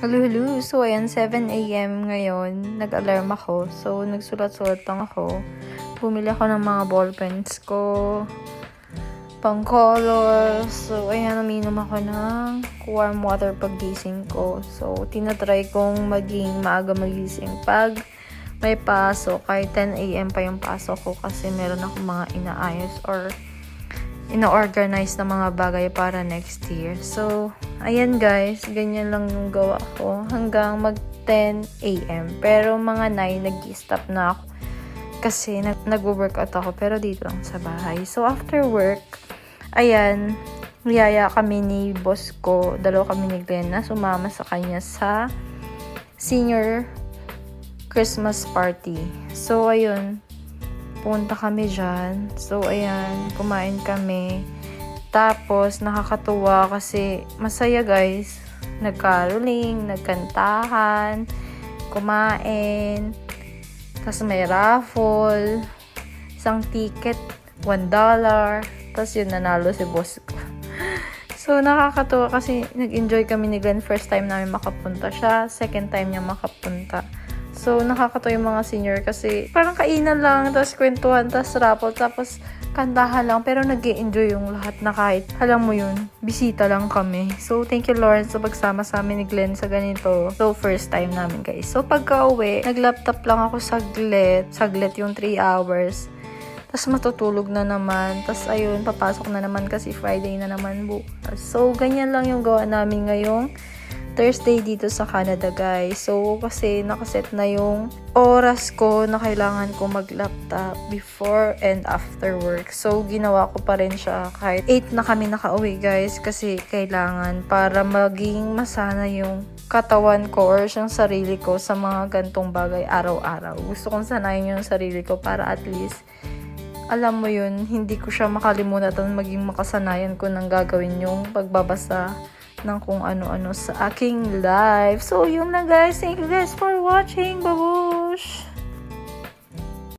Hello, hello. So, ayan, 7 a.m. ngayon. Nag-alarm ako. So, nagsulat-sulat lang ako. Bumili ako ng mga ballpens ko. Pang color. So, ayan, uminom ako ng warm water paggising ko. So, tinatry kong maging maaga magising pag may pasok. Kahit 10 a.m. pa yung pasok ko kasi meron ako mga inaayos or ina-organize na mga bagay para next year. So, ayan guys, ganyan lang yung gawa ko hanggang mag 10 a.m. Pero mga 9, nag-stop na ako kasi nag-workout ako pero dito lang sa bahay. So, after work, ayan, niyaya kami ni boss ko, dalawa kami ni Glenn na sumama sa kanya sa senior Christmas party. So, ayun, punta kami dyan. So, ayan, kumain kami. Tapos, nakakatuwa kasi masaya guys. Nag-caroling, nagkantahan, kumain. Tapos, may raffle. Isang ticket, $1. Tapos, yun, nanalo si boss ko. So, nakakatuwa kasi nag-enjoy kami ni Glenn. First time namin makapunta siya. Second time niya makapunta. So, nakakatawa yung mga senior kasi parang kainan lang, tapos kwentuhan, tapos raffle, tapos kantahan lang. Pero nag-i-enjoy yung lahat na kahit, alam mo yun, bisita lang kami. So, thank you Lord sa pagsama sa amin ni Glenn sa ganito. So, first time namin guys. So, pagka-uwi, nag-laptop lang ako saglit yung 3 hours. Tapos matutulog na naman. Tapos ayun, papasok na naman kasi Friday na naman bukas. So, ganyan lang yung gawa namin ngayong Thursday dito sa Canada guys. So, kasi nakaset na yung oras ko na kailangan ko mag-laptop before and after work. So, ginawa ko pa rin siya kahit 8 na kami nakauwi guys. Kasi kailangan para maging masana yung katawan ko or yung sarili ko sa mga gantong bagay araw-araw. Gusto kong sanayin yung sarili ko para at least alam mo yun, hindi ko siya makalimutan at maging makasanayan ko nang gagawin yung pagbabasa ng kung ano-ano sa aking life. So, yun na guys. Thank you guys for watching. Bye-bye!